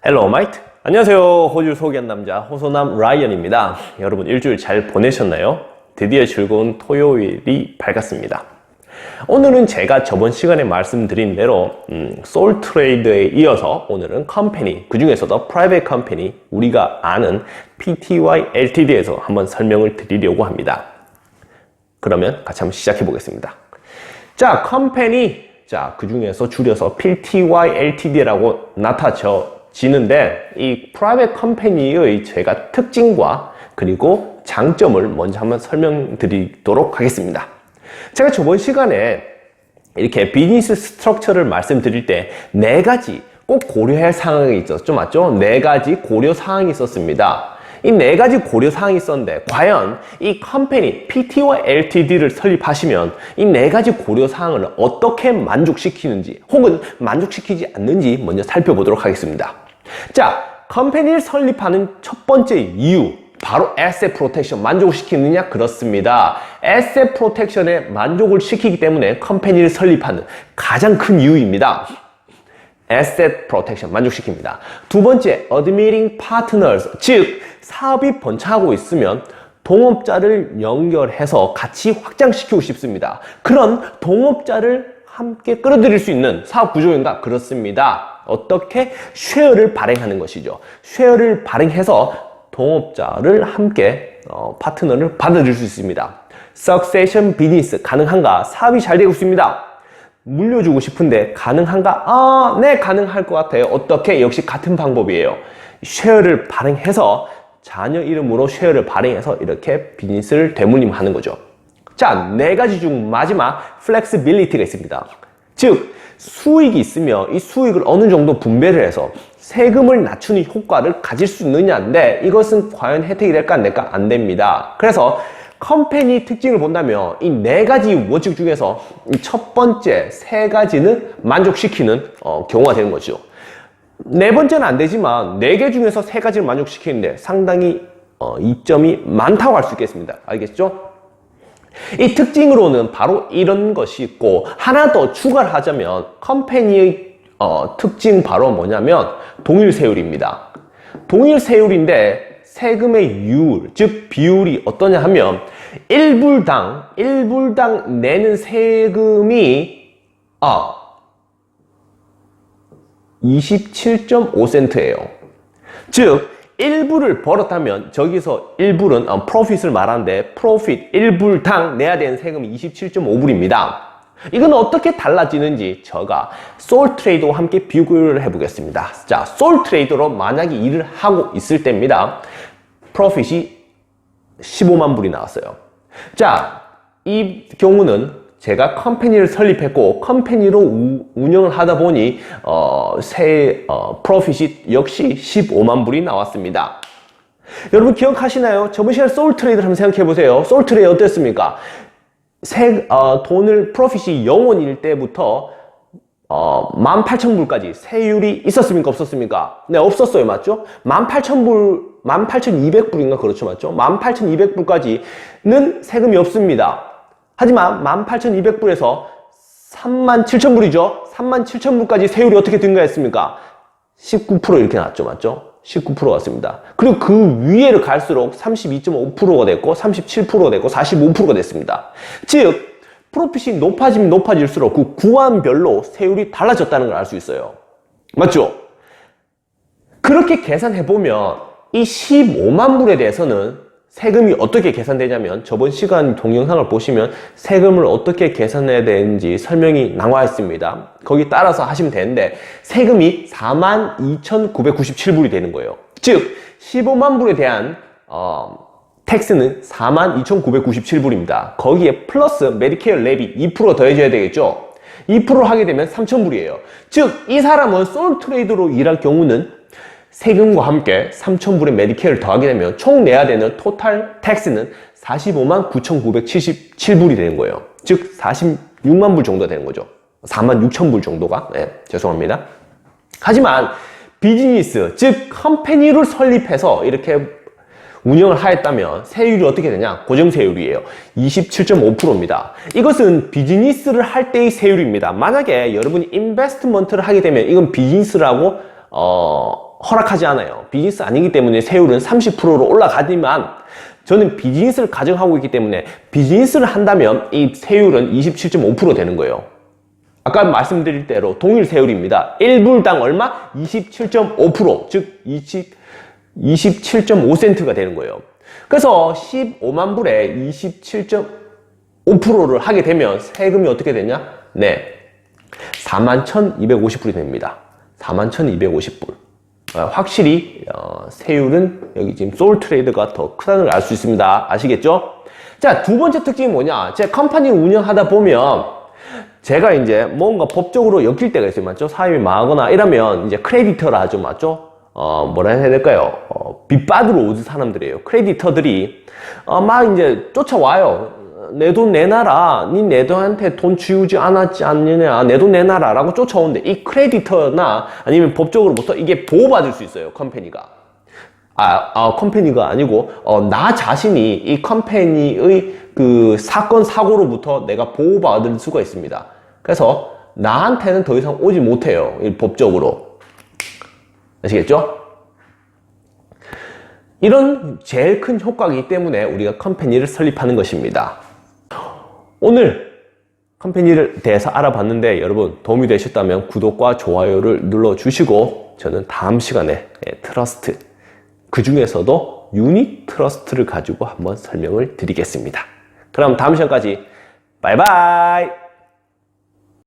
헬로 마이트, 안녕하세요. 호주를 소개한 남자 호소남 라이언입니다. 여러분 일주일 잘 보내셨나요? 드디어 즐거운 토요일이 밝았습니다. 오늘은 제가 저번 시간에 말씀드린 대로 솔트레이드에 이어서 오늘은 컴퍼니, 그 중에서도 프라이빗 컴퍼니, 우리가 아는 PTY LTD에서 한번 설명을 드리려고 합니다. 그러면 같이 한번 시작해 보겠습니다. 자, 컴퍼니, 자, 그 중에서 줄여서 PTY LTD라고 나타지는데 이 프라이빗 컴퍼니의 제가 특징과 그리고 장점을 먼저 한번 설명드리도록 하겠습니다. 제가 저번 시간에 이렇게 비즈니스 스트럭처를 말씀드릴 때 네 가지 꼭 고려해야 할 사항이 있었죠, 맞죠? 네 가지 고려 사항이 있었습니다. 이 네 가지 고려 사항이 있었는데 과연 이 컴퍼니 PTY LTD를 설립하시면 이 네 가지 고려 사항을 어떻게 만족시키는지 혹은 만족시키지 않는지 먼저 살펴보도록 하겠습니다. 자, 컴퍼니를 설립하는 첫 번째 이유, 바로 에셋 프로텍션, 만족을 시키느냐? 그렇습니다. 에셋 프로텍션에 만족을 시키기 때문에 컴퍼니를 설립하는 가장 큰 이유입니다. 에셋 프로텍션, 만족시킵니다. 두 번째, admitting partners, 즉 사업이 번창하고 있으면 동업자를 연결해서 같이 확장시키고 싶습니다. 그런 동업자를 함께 끌어들일 수 있는 사업 구조인가? 그렇습니다. 어떻게? 쉐어를 발행하는 것이죠. 쉐어를 발행해서 동업자를 함께 파트너를 받아들일 수 있습니다. Succession Business, 가능한가? 사업이 잘 되고 있습니다. 물려주고 싶은데 가능한가? 아, 네, 가능할 것 같아요. 어떻게? 역시 같은 방법이에요. 쉐어를 발행해서 자녀 이름으로 쉐어를 발행해서 이렇게 비즈니스를 되물림하는 거죠. 자, 네 가지 중 마지막 플렉시빌리티가 있습니다. 즉 수익이 있으면 이 수익을 어느 정도 분배를 해서 세금을 낮추는 효과를 가질 수 있느냐인데 이것은 과연 혜택이 될까 안 될까? 안 됩니다. 그래서 컴퍼니 특징을 본다면 이 네 가지 원칙 중에서 이 첫 번째 세 가지는 만족시키는 경우가 되는 거죠. 네 번째는 안 되지만 네 개 중에서 세 가지를 만족시키는데 상당히 이점이 많다고 할 수 있겠습니다. 알겠죠? 이 특징으로는 바로 이런 것이 있고 하나 더 추가를 하자면 컴퍼니의 특징 바로 뭐냐면 동일세율입니다. 동일세율인데 세금의 유율, 즉 비율이 어떠냐 하면 1불당 내는 세금이 27.5센트예요. 즉 1불을 벌었다면 저기서 1불은 프로핏을 말하는데 프로핏 1불당 내야 되는 세금이 27.5불입니다. 이건 어떻게 달라지는지 제가 솔트레이드와 함께 비교를 해보겠습니다. 자, 솔트레이드로 만약에 일을 하고 있을 때입니다. 프로핏이 15만 불이 나왔어요. 자, 이 경우는 제가 컴퍼니를 설립했고 컴퍼니로 운영을 하다 보니 프로핏이 역시 15만 불이 나왔습니다. 여러분 기억하시나요? 저번 시간에 솔트레이드를 한번 생각해 보세요. 솔트레이드 어땠습니까? 돈을 프로핏이 0원일 때부터 18,000불까지 세율이 있었습니까? 없었습니까? 네, 없었어요. 맞죠? 18,000불, 18,200불인가? 그렇죠. 맞죠? 18,200불까지는 세금이 없습니다. 하지만 18,200불에서 37,000불이죠? 37,000불까지 세율이 어떻게 증가했습니까? 19% 이렇게 나왔죠. 맞죠? 19%가 왔습니다. 그리고 그 위에를 갈수록 32.5%가 됐고 37%가 됐고 45%가 됐습니다. 즉 프로핏이 높아지면 높아질수록 그 구간별로 세율이 달라졌다는 걸 알 수 있어요. 맞죠? 그렇게 계산해보면 이 15만 불에 대해서는 세금이 어떻게 계산되냐면 저번 시간 동영상을 보시면 세금을 어떻게 계산해야 되는지 설명이 나와 있습니다. 거기 따라서 하시면 되는데 세금이 42,997불이 되는 거예요. 즉 15만 불에 대한 텍스는 42,997불입니다. 거기에 플러스 메디케어 랩이 2% 더해줘야 되겠죠? 2% 하게 되면 3,000불이에요. 즉 이 사람은 솔트레이드로 일할 경우는 세금과 함께 3,000불의 메디케어를 더하게 되면 총 내야 되는 토탈 텍스는 45만 9,977불이 되는 거예요. 즉 46만 불 정도 되는 거죠. 4만 6천 불 정도가. 네, 죄송합니다. 하지만 비즈니스, 즉 컴퍼니를 설립해서 이렇게 운영을 하였다면 세율이 어떻게 되냐? 고정세율이에요. 27.5%입니다. 이것은 비즈니스를 할 때의 세율입니다. 만약에 여러분이 인베스트먼트를 하게 되면 이건 비즈니스라고 허락하지 않아요. 비즈니스 아니기 때문에 세율은 30%로 올라가지만 저는 비즈니스를 가정하고 있기 때문에 비즈니스를 한다면 이 세율은 27.5% 되는 거예요. 아까 말씀드릴 대로 동일 세율입니다. 1불당 얼마? 27.5%, 즉 27.5센트가 되는 거예요. 그래서 15만 불에 27.5%를 하게 되면 세금이 어떻게 되냐? 네, 41,250불이 됩니다. 41,250불. 확실히 세율은 여기 지금 솔트레이드가 더 크다는 걸 알 수 있습니다. 아시겠죠? 자, 두 번째 특징이 뭐냐? 제 컴퍼니를 운영하다 보면 제가 이제 뭔가 법적으로 엮일 때가 있어요. 맞죠? 사업이 망하거나 이러면 이제 크레디터라 하죠. 맞죠? 뭐라 해야 될까요? 빚받으러 오는 사람들이에요. 크레디터들이 막 이제 쫓아와요. 내 돈 내놔라. 니 내 돈한테 돈 지우지 않았지 않느냐. 내 돈 내놔라. 라고 쫓아오는데 이 크레디터나 아니면 법적으로부터 이게 보호받을 수 있어요. 컴퍼니가. 컴퍼니가 아니고 나 자신이 이 컴퍼니의 그 사건 사고로부터 내가 보호받을 수가 있습니다. 그래서 나한테는 더 이상 오지 못해요. 이 법적으로. 아시겠죠? 이런 제일 큰 효과이기 때문에 우리가 컴퍼니를 설립하는 것입니다. 오늘 컴퍼니를 대해서 알아봤는데 여러분 도움이 되셨다면 구독과 좋아요를 눌러주시고 저는 다음 시간에 트러스트, 그 중에서도 유닛 트러스트를 가지고 한번 설명을 드리겠습니다. 그럼 다음 시간까지 바이바이.